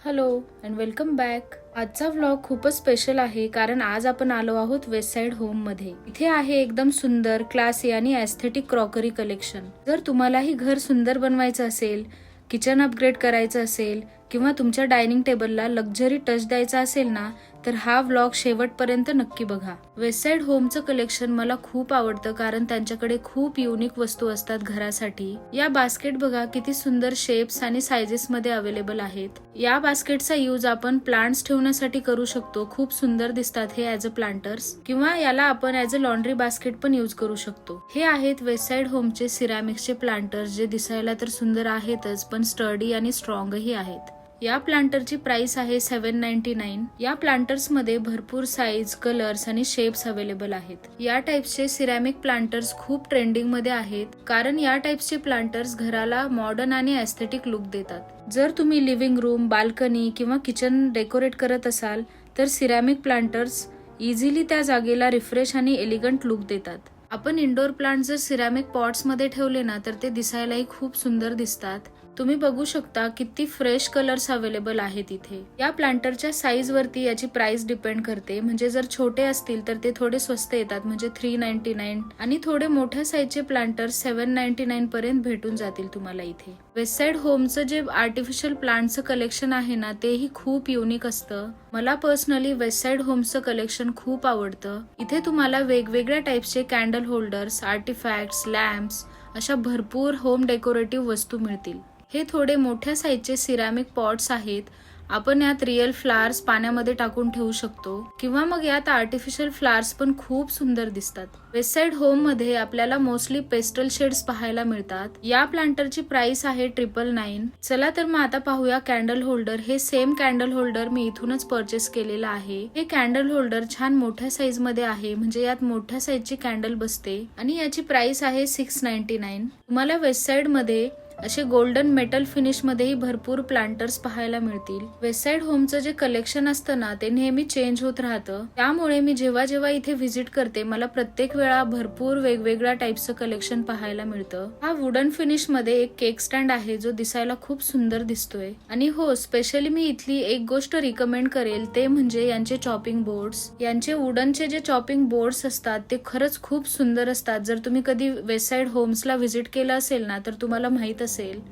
Hello and welcome back. आजचा vlog खूपच special आहे कारण आज आपण आलो आहोत वेस्ट साइड होम मध्ये. इथे आहे एकदम सुंदर क्लासी आणि एस्थेटिक क्रॉकरी कलेक्शन. जर तुम्हालाही घर सुंदर बनवायचं असेल, किचन अपग्रेड करायचं असेल किंवा तुमच्या डायनिंग टेबलला लक्झरी टच द्यायचा असेल ना, तर हा व्लॉग शेवटपर्यंत नक्की बघा. वेस्ट साइड होमचं कलेक्शन मला खूप आवडतं कारण त्यांच्याकडे खूप युनिक वस्तू असतात घरासाठी. या बास्केट बघा किती सुंदर शेप्स आणि साइजेस मध्ये अवेलेबल आहेत. या बास्केटचा यूज आपण प्लांट्स ठेवण्यासाठी करू शकतो. खूप सुंदर दिसतात हे ऍज अ प्लांटर्स, किंवा याला आपण ऍज अ लॉन्ड्री बास्केट पण यूज करू शकतो. हे आहेत वेस्ट साइड होमचे सिरॅमिक्सचे प्लांटर्स, जे दिसायला तर सुंदर आहेतच पण स्टर्डी आणि स्ट्रॉंगही आहेत. या प्लांटरची प्राइस आहे 799. या प्लांटर्स मध्ये भरपूर साईज, कलर्स आणि शेप्स अवेलेबल आहेत. या टाइप्सचे सिरॅमिक प्लांटर्स खूप ट्रेंडिंग मध्ये आहेत कारण या टाइप्सचे प्लांटर्स घराला मॉडर्न आणि एस्थेटिक लुक देतात. जर तुम्ही लिव्हिंग रूम, बाल्कनी किंवा किचन डेकोरेट करत असाल तर सिरॅमिक प्लांटर्स इझिली त्या जागेला रिफ्रेश आणि एलिगंट लुक देतात. आपण इंडोर प्लांट जर सिरॅमिक पॉट्स मध्ये ठेवले ना तर ते दिसायलाही खूप सुंदर दिसतात. तुम्ही बघू शकता किती फ्रेश कलर्स अवेलेबल आहेत इथे. या प्लांटरच्या साईज वरती याची प्राइस डिपेंड करते. म्हणजे जर छोटे असतील तर ते थोडे स्वस्त येतात, म्हणजे 399, आणि थोडे मोठ्या साईजचे प्लांटर 799 पर्यंत भेटून जातील तुम्हाला इथे. वेस्ट साइड होमचं जे आर्टिफिशियल प्लांटचं कलेक्शन आहे ना, तेही खूप युनिक असतं. मला पर्सनली वेस्ट साइड होमचं कलेक्शन खूप आवडतं. इथे तुम्हाला वेगवेगळ्या टाइप्सचे कॅन्डल होल्डर्स, आर्टिफॅक्ट्स, लॅम्प्स अशा भरपूर होम डेकोरेटिव्ह वस्तू मिळतील. हे थोडे मोठ्या साईजचे सिरॅमिक पॉट्स आहेत. आपण यात रिअल फ्लावर्स पाण्यामध्ये टाकून ठेवू शकतो, किंवा मग यात आर्टिफिशियल फ्लावर्स पण खूप सुंदर दिसतात. वेस्ट साइड होम मध्ये आपल्याला मोस्टली पेस्टल शेड्स पाहायला मिळतात. या प्लांटरची प्राइस आहे 999. चला तर मग आता पाहूया कॅन्डल होल्डर. हे सेम कॅन्डल होल्डर मी इथूनच परचेस केलेलं आहे. हे कॅन्डल होल्डर छान मोठ्या साईज मध्ये आहे, म्हणजे यात मोठ्या साईजची कॅन्डल बसते आणि याची प्राइस आहे 699. तुम्हाला वेस्ट साइड मध्ये असे गोल्डन मेटल फिनिश मध्येही भरपूर प्लांटर्स पाहायला मिळतील. वेस्ट साइड होमचं जे कलेक्शन असतं ना, ते नेहमी चेंज होत राहतं. त्यामुळे मी जेव्हा जेव्हा इथे व्हिजिट करते, मला प्रत्येक वेळा भरपूर वेगवेगळ्या टाइपचं कलेक्शन पाहायला मिळतं. हा वुडन फिनिश मध्ये एक केक स्टँड आहे जो दिसायला खूप सुंदर दिसतोय. आणि हो, स्पेशली मी इथली एक गोष्ट रिकमेंड करेल ते म्हणजे यांचे चॉपिंग बोर्ड्स. यांचे वुडनचे जे चॉपिंग बोर्ड्स असतात ते खरंच खूप सुंदर असतात. जर तुम्ही कधी वेस्ट साइड होम्सला व्हिजिट केलं असेल ना, तर तुम्हाला माहित असेल.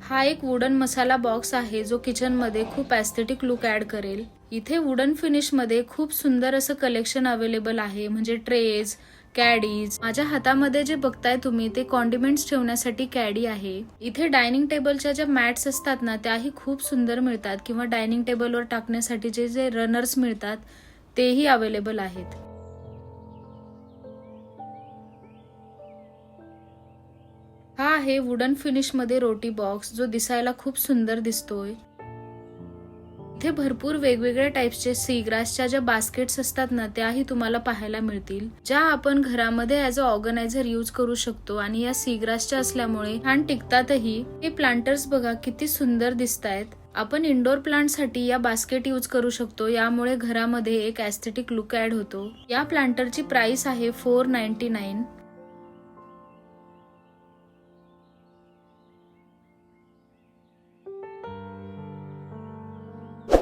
हा एक वुडन मसाला बॉक्स आहे जो किचन मध्ये खूप एस्थेटिक लुक ऍड करेल. इथे वुडन फिनिश मध्ये खूप सुंदर असं कलेक्शन अवेलेबल आहे, म्हणजे ट्रेज, कॅडीज. माझ्या हातामध्ये जे बघताय तुम्ही ते कॉन्डिमेंट्स ठेवण्यासाठी कॅडी आहे. इथे डायनिंग टेबलच्या ज्या मॅट्स असतात ना, त्याही खूप सुंदर मिळतात, किंवा डायनिंग टेबलवर टाकण्यासाठी जे रनर्स मिळतात तेही अवेलेबल आहेत. हा आहे वुडन फिनिश मध्ये रोटी बॉक्स जो दिसायला खूप सुंदर दिसतोय. इथे भरपूर वेगवेगळ्या टाइप्सचे सीग्रासच्या ज्या बास्केट्स असतात ना, त्याही तुम्हाला पाहायला मिळतील, ज्या आपण घरामध्ये ऍज अ ऑर्गनायझर यूज करू शकतो. आणि या सीग्रासच्या असल्यामुळे छान टिकतातही. हे प्लांटर्स बघा किती सुंदर दिसतायत. आपण इंडोर प्लांट साठी या बास्केट यूज करू शकतो. यामुळे घरामध्ये एक एस्थेटिक लुक ऍड होतो. या प्लांटरची प्राइस आहे 499.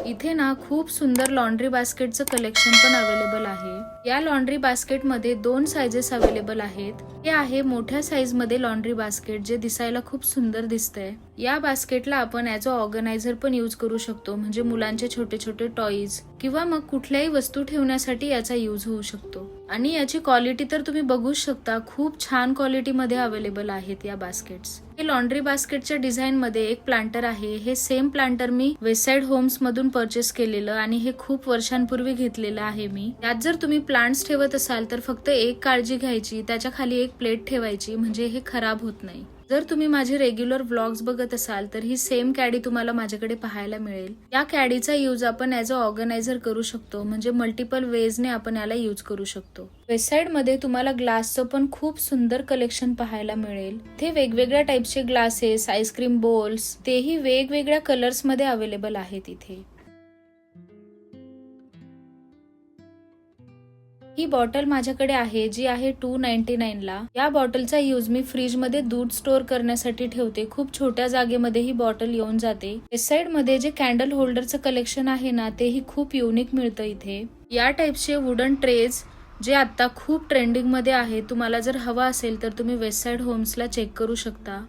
इथे ना खूप सुंदर लॉन्ड्री बास्केटचं कलेक्शन पण अवेलेबल आहे. या लॉन्ड्री बास्केट मध्ये 2 साइजेस अवेलेबल आहेत. हे आहे मोठ्या साईज मध्ये लॉन्ड्री बास्केट, जे दिसायला खूप सुंदर दिसतंय. या बास्केटला आपण ऍज अ ऑर्गनायझर पण यूज करू शकतो, म्हणजे मुलांचे छोटे छोटे टॉईज किंवा मग कुठल्याही वस्तू ठेवण्यासाठी याचा यूज होऊ शकतो. आणि याची क्वालिटी तर तुम्ही बघू शकता, खूप छान क्वालिटी मध्ये अवेलेबल आहेत या बास्केट्स. हे लॉन्ड्री बास्केटच्या डिझाईन मध्ये एक प्लांटर आहे. हे सेम प्लांटर मी वेस्ट साइड होम्स मधून परचेस केलेलं, आणि हे खूप वर्षांपूर्वी घेतलेलं आहे मी. यात जर तुम्ही प्लांट्स ठेवत असाल तर फक्त एक काळजी घ्यायची, त्याच्या खाली एक प्लेट ठेवायची, म्हणजे हे खराब होत नाही. जर तुम्ही माझे रेग्युलर व्लॉग्स बघत असाल तर ही सेम कॅडी तुम्हाला माझ्याकडे पाहायला मिळेल. या कॅडीचा यूज आपण ऍज अ ऑर्गनायझर करू शकतो, म्हणजे मल्टिपल वेजने आपण याला यूज करू शकतो. वेस्ट साइड मध्ये तुम्हाला ग्लासचं पण खूप सुंदर कलेक्शन पाहायला मिळेल. ते वेगवेगळ्या टाइपचे ग्लासेस, आईस्क्रीम बोल्स, तेही वेगवेगळ्या कलर्स मध्ये अवेलेबल आहेत इथे. ही बॉटल माझ्याकडे आहे जी आहे 299 ला. या बॉटलचा यूज मी फ्रीज मध्ये दूध स्टोअर करण्यासाठी ठेवते. खूप छोट्या जागेमध्ये ही बॉटल येऊन जाते. वेस्टसाईड मध्ये जे कॅन्डल होल्डरचं कलेक्शन आहे ना तेही खूप युनिक मिळतं इथे. या टाइपचे वुडन ट्रेज जे आता खूप ट्रेंडिंग मध्ये आहे. तुम्हाला जर हवा असेल तर तुम्ही वेस्टसाईड होम्सला चेक करू शकता.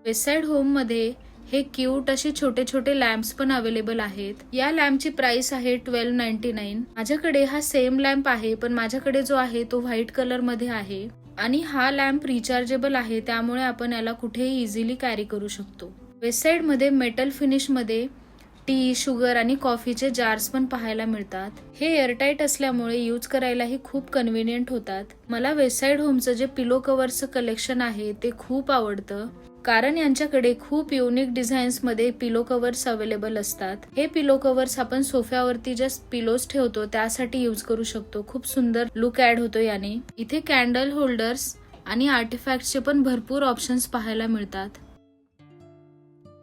वेस्टसाईड होम मध्ये हे क्यूट असे छोटे छोटे लॅम्प्स पण अवेलेबल आहेत. या लॅम्पची प्राइस आहे 1299. माझ्याकडे हा सेम लॅम्प आहे पण माझ्याकडे जो आहे तो व्हाईट कलर मध्ये आहे आणि हा लॅम्प रिचार्जेबल आहे त्यामुळे आपण याला कुठेही इझिली कॅरी करू शकतो. वेस्टसाईड मध्ये मेटल फिनिश मध्ये टी, शुगर आणि कॉफीचे जार्स पण पाहायला मिळतात. हे एअरटाईट असल्यामुळे यूज करायलाही खूप कन्व्हिनियंट होतात. मला वेस्टसाईड होमचं जे पिलो कव्हरचं कलेक्शन आहे ते खूप आवडतं कारण यांच्याकडे खूप युनिक डिझाईन्स मध्ये पिलो कव्हर्स अवेलेबल असतात. हे पिलो कव्हर्स आपण सोफ्यावरती जे पिलोज ठेवतो त्यासाठी यूज करू शकतो. खूप सुंदर लुक ऍड होतो याने. इथे कॅन्डल होल्डर्स आणि आर्टिफॅक्ट्सचे पण भरपूर ऑप्शन्स पाहायला मिळतात.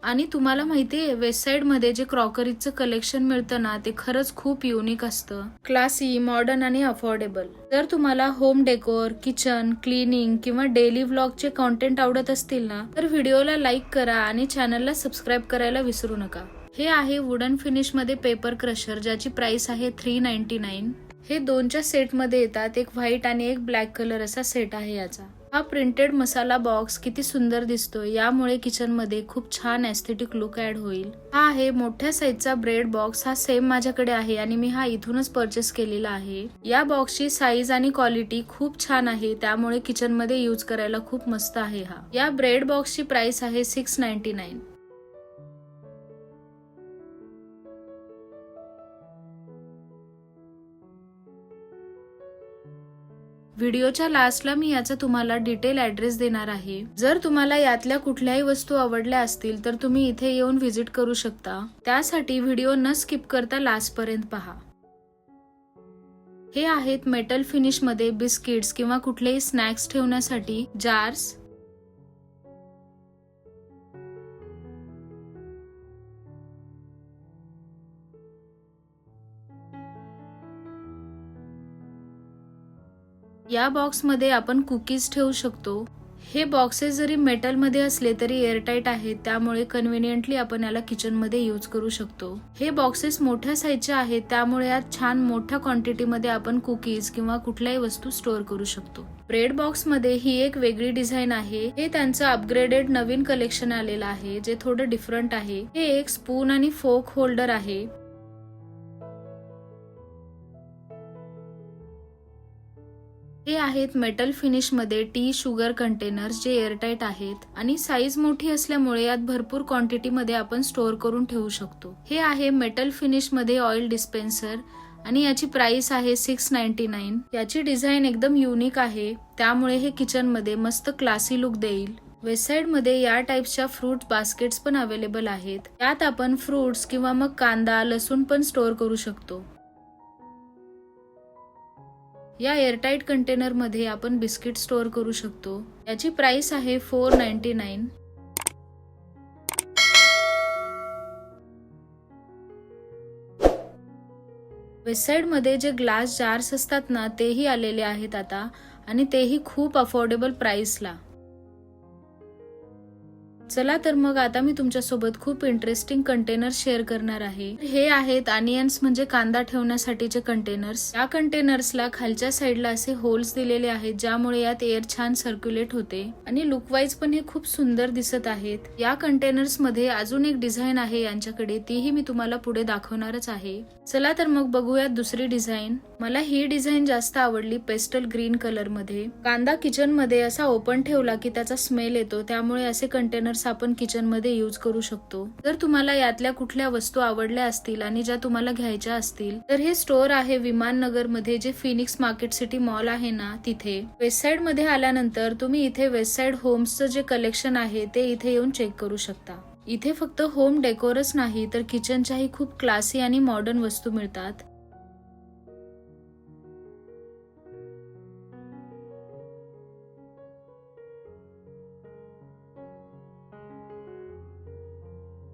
आणि तुम्हाला माहितीये वेस्टसाईड मध्ये जे क्रॉकरीचं कलेक्शन मिळतं ना ते खरंच खूप युनिक असतं. क्लासी, मॉडर्न आणि अफोर्डेबल. जर तुम्हाला होम डेकोर, किचन, क्लिनिंग किंवा डेली व्लॉगचे कॉन्टेंट आवडत असतील ना तर व्हिडिओला लाईक करा आणि चॅनलला सबस्क्राईब करायला विसरू नका. हे आहे वुडन फिनिश मध्ये पेपर क्रशर ज्याची प्राइस आहे 399. हे दोनच्या सेट मध्ये येतात. एक व्हाईट आणि एक ब्लॅक कलर असा सेट आहे याचा. हा प्रिंटेड मसाला बॉक्स किती सुंदर दिसतोय. यामुळे किचन मध्ये खूप छान एस्थेटिक लुक ऍड होईल. हा आहे मोठ्या साईजचा ब्रेड बॉक्स. हा सेम माझ्याकडे आहे आणि मी हा इथूनच परचेस केलेला आहे. या बॉक्सची साईज आणि क्वालिटी खूप छान आहे त्यामुळे किचन मध्ये यूज करायला खूप मस्त आहे हा. या ब्रेड बॉक्सची प्राइस आहे 699. व्हिडिओच्या लास्टला मी याचा तुम्हाला डिटेल ऍड्रेस देणार आहे. जर तुम्हाला यातल्या कुठल्याही वस्तू आवडल्या असतील तर तुम्ही इथे येऊन व्हिजिट करू शकता. त्यासाठी व्हिडिओ न स्किप करता लास्ट पर्यंत पहा. हे आहेत मेटल फिनिश मध्ये बिस्किट्स किंवा कुठलेही स्नॅक्स ठेवण्यासाठी जार्स. या बॉक्समध्ये आपण कुकीज ठेवू शकतो. हे बॉक्सेस जरी मेटल मध्ये असले तरी एअरटाईट आहेत त्यामुळे कन्व्हिनियंटली आपण याला किचन मध्ये यूज करू शकतो. हे बॉक्सेस मोठ्या साईजचे आहेत त्यामुळे यात छान मोठ्या क्वांटिटी मध्ये आपण कुकीज किंवा कुठल्याही वस्तू स्टोअर करू शकतो. ब्रेड बॉक्स मध्ये ही एक वेगळी डिझाईन आहे. हे त्यांचं अपग्रेडेड नवीन कलेक्शन आलेलं आहे जे थोडं डिफरंट आहे. हे एक स्पून आणि फोक होल्डर आहे. हे आहेत मेटल फिनिश मध्ये टी, शुगर कंटेनर्स जे एअरटाईट आहेत आणि साईज मोठी असल्यामुळे यात भरपूर क्वांटिटी मध्ये आपण स्टोअर करून ठेवू शकतो. हे आहे मेटल फिनिश मध्ये ऑइल डिस्पेन्सर आणि याची प्राइस आहे 699. याची डिझाईन एकदम युनिक आहे त्यामुळे हे किचन मध्ये मस्त क्लासी लुक देईल. वेस्टसाईड मध्ये या टाइप्सच्या फ्रूट बास्केट्स पण अवेलेबल आहेत. त्यात आपण फ्रुट्स किंवा मग कांदा, लसूण पण स्टोअर करू शकतो. या एअरटाईट कंटेनर मध्ये आपण बिस्किट स्टोअर करू शकतो. याची प्राइस आहे 499. वेस्टसाईड मध्ये जे ग्लास जार्स असतात ना तेही आलेले आहेत आता आणि तेही खूप अफोर्डेबल प्राइसला. चला तर मग आता मी तुमच्यासोबत खूप इंटरेस्टिंग कंटेनर्स शेअर करणार आहे. हे आहेत अनियन्स म्हणजे कांदा ठेवण्यासाठीचे कंटेनर्स. या कंटेनर्सला खालच्या साईडला असे होल्स दिलेले आहेत ज्यामुळे यात एअर छान सर्क्युलेट होते आणि लुक वाईज पण हे खूप सुंदर दिसत आहेत. या कंटेनर्स मध्ये अजून एक डिझाईन आहे यांच्याकडे, तीही मी तुम्हाला पुढे दाखवणारच आहे. चला तर मग बघूयात दुसरी डिझाईन. मला ही डिझाईन जास्त आवडली पेस्टल ग्रीन कलर मध्ये. कांदा किचन मध्ये असा ओपन ठेवला की त्याचा स्मेल येतो त्यामुळे असे कंटेनर्स आपण किचन मध्ये यूज करू शकतो. जर तुम्हाला यातल्या कुठल्या वस्तू आवडल्या असतील आणि ज्या तुम्हाला घ्यायच्या असतील तर हे स्टोअर आहे विमान नगर मध्ये जे फिनिक्स मार्केट सिटी मॉल आहे ना तिथे. वेस्टसाईड मध्ये आल्यानंतर तुम्ही इथे वेस्टसाईड होम्सचं जे कलेक्शन आहे ते इथे येऊन चेक करू शकता. इथे फक्त होम डेकोरच नाही तर किचनच्याही खूप क्लासी आणि मॉडर्न वस्तू मिळतात.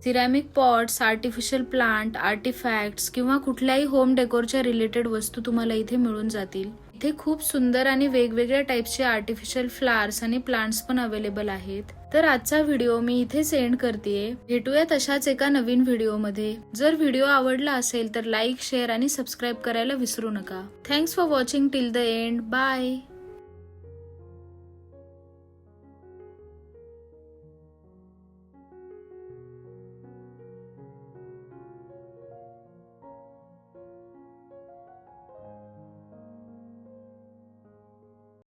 Ceramic pots, artificial plant, artefacts किंवा कुठल्याही होम डेकोरच्या रिलेटेड वस्तू तुम्हाला इथे मिळून जातील. इथे खूप सुंदर आणि वेगवेगळ्या टाइप्सचे आर्टिफिशियल फ्लावर्स आणि प्लांट्स पण अवेलेबल आहेत. तर आजचा व्हिडिओ मी इथे सेंड करतेय. भेटूया तशाच एका नवीन व्हिडिओमध्ये. जर व्हिडिओ आवडला असेल तर लाईक, शेअर आणि सबस्क्राईब करायला विसरू नका. Thanks for watching till the end. Bye.